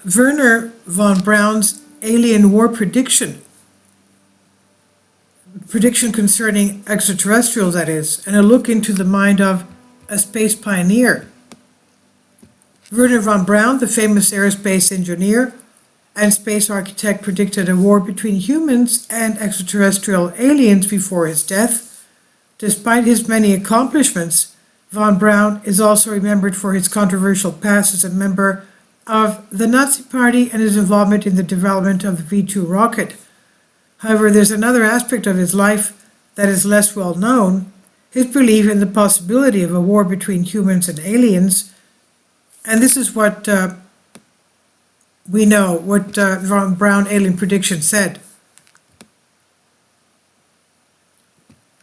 Wernher Von Braun's alien war prediction concerning extraterrestrials, that is, and a look into the mind of a space pioneer. Wernher von Braun, the famous aerospace engineer and space architect, predicted a war between humans and extraterrestrial aliens before his death. Despite his many accomplishments, von Braun is also remembered for his controversial past as a member of the Nazi Party and his involvement in the development of the V-2 rocket. However, there's another aspect of his life that is less well known: his belief in the possibility of a war between humans and aliens. And this is what we know, what Von Braun alien prediction said.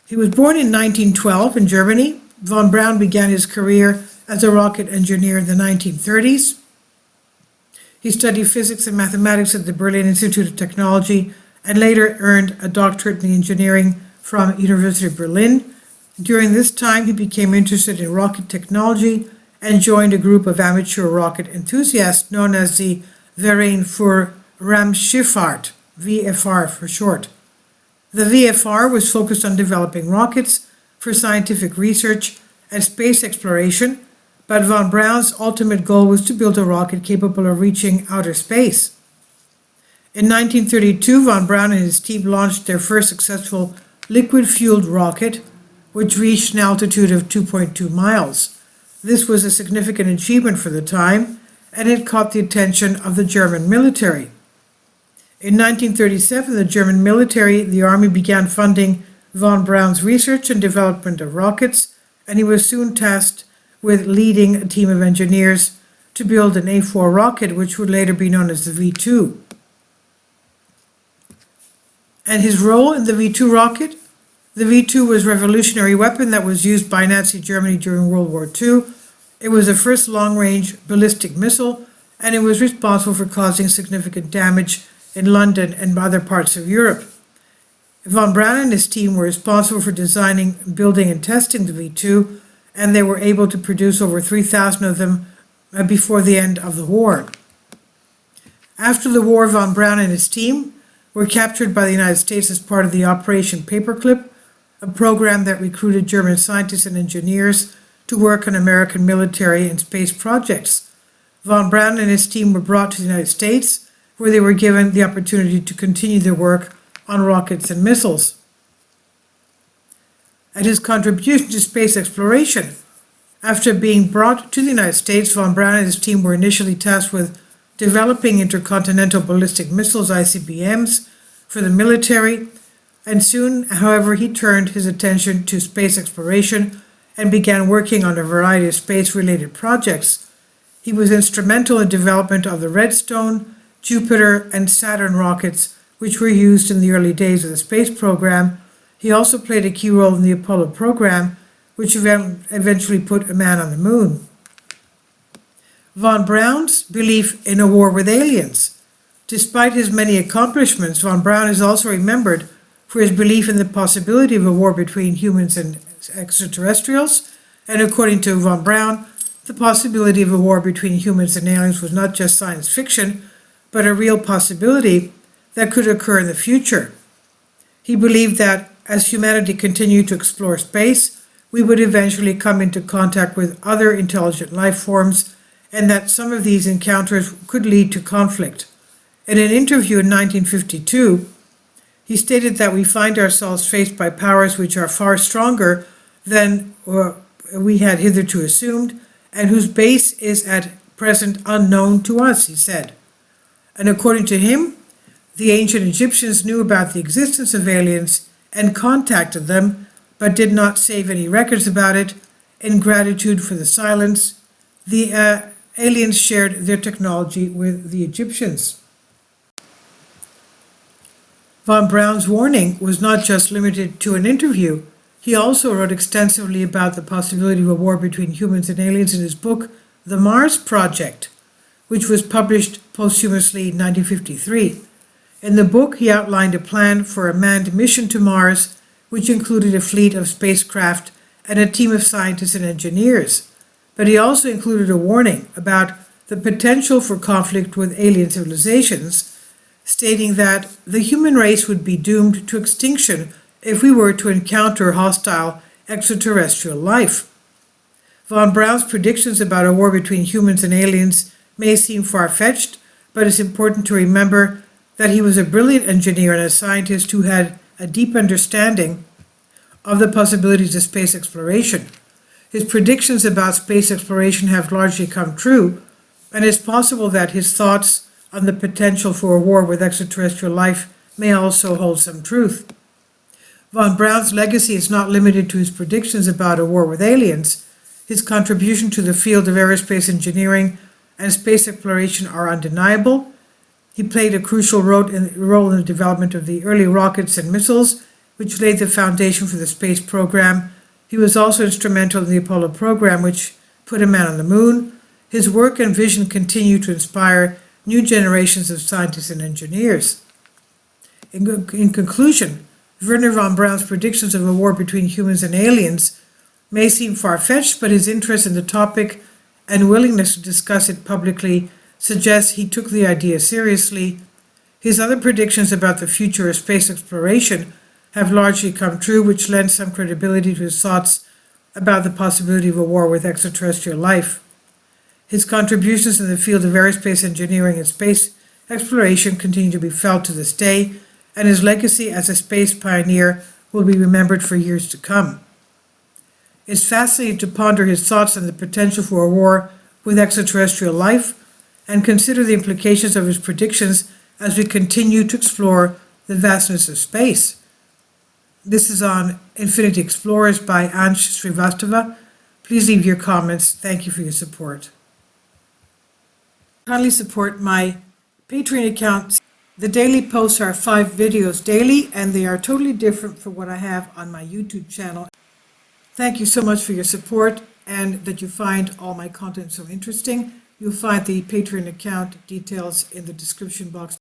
He was born in 1912 in Germany. Von Braun began his career as a rocket engineer in the 1930s. He studied physics and mathematics at the Berlin Institute of Technology and later earned a doctorate in engineering from University of Berlin. During this time, he became interested in rocket technology and joined a group of amateur rocket enthusiasts known as the Verein für Raumschifffahrt, VFR for short. The VFR was focused on developing rockets for scientific research and space exploration, but von Braun's ultimate goal was to build a rocket capable of reaching outer space. In 1932, von Braun and his team launched their first successful liquid-fueled rocket, which reached an altitude of 2.2 miles. This was a significant achievement for the time, and it caught the attention of the German military. In 1937, the German military, the army, began funding von Braun's research and development of rockets, and he was soon tasked with leading a team of engineers to build an A-4 rocket, which would later be known as the V-2. And his role in the V-2 rocket? The V-2 was a revolutionary weapon that was used by Nazi Germany during World War II. It was the first long-range ballistic missile, and it was responsible for causing significant damage in London and other parts of Europe. Von Braun and his team were responsible for designing, building, and testing the V-2, and they were able to produce over 3,000 of them before the end of the war. After the war, von Braun and his team were captured by the United States as part of the Operation Paperclip, a program that recruited German scientists and engineers to work on American military and space projects. Von Braun and his team were brought to the United States, where they were given the opportunity to continue their work on rockets and missiles. And his contribution to space exploration. After being brought to the United States, von Braun and his team were initially tasked with developing intercontinental ballistic missiles, ICBMs, for the military, and soon, however, he turned his attention to space exploration and began working on a variety of space-related projects. He was instrumental in the development of the Redstone, Jupiter, and Saturn rockets, which were used in the early days of the space program. He also played a key role in the Apollo program, which eventually put a man on the moon. Von Braun's belief in a war with aliens. Despite his many accomplishments, von Braun is also remembered for his belief in the possibility of a war between humans and extraterrestrials, and according to von Braun, the possibility of a war between humans and aliens was not just science fiction, but a real possibility that could occur in the future. He believed that as humanity continued to explore space, we would eventually come into contact with other intelligent life forms, and that some of these encounters could lead to conflict. In an interview in 1952, he stated that we find ourselves faced by powers which are far stronger than we had hitherto assumed, and whose base is at present unknown to us, he said. And according to him, the ancient Egyptians knew about the existence of aliens and contacted them, but did not save any records about it. In gratitude for the silence, the aliens shared their technology with the Egyptians. Von Braun's warning was not just limited to an interview. He also wrote extensively about the possibility of a war between humans and aliens in his book, The Mars Project, which was published posthumously in 1953. In the book, he outlined a plan for a manned mission to Mars, which included a fleet of spacecraft and a team of scientists and engineers. But he also included a warning about the potential for conflict with alien civilizations, stating that the human race would be doomed to extinction if we were to encounter hostile extraterrestrial life. Von Braun's predictions about a war between humans and aliens may seem far-fetched, but it's important to remember that he was a brilliant engineer and a scientist who had a deep understanding of the possibilities of space exploration. His predictions about space exploration have largely come true, and it's possible that his thoughts on the potential for a war with extraterrestrial life may also hold some truth. Von Braun's legacy is not limited to his predictions about a war with aliens. His contribution to the field of aerospace engineering and space exploration are undeniable. He played a crucial role in the development of the early rockets and missiles, which laid the foundation for the space program. He was also instrumental in the Apollo program, which put a man on the moon. His work and vision continue to inspire new generations of scientists and engineers. In conclusion, Wernher Von Braun's predictions of a war between humans and aliens may seem far-fetched, but his interest in the topic and willingness to discuss it publicly suggests he took the idea seriously. His other predictions about the future of space exploration have largely come true, which lends some credibility to his thoughts about the possibility of a war with extraterrestrial life. His contributions in the field of aerospace engineering and space exploration continue to be felt to this day, and his legacy as a space pioneer will be remembered for years to come. It's fascinating to ponder his thoughts on the potential for a war with extraterrestrial life and consider the implications of his predictions as we continue to explore the vastness of space. This is on Infinity Explorers by Ansh Srivastava. Please leave your comments. Thank you for your support. Kindly support my Patreon account. The daily posts are 5 videos daily, and they are totally different from what I have on my YouTube channel. Thank you so much for your support and that you find all my content so interesting. You'll find the Patreon account details in the description box.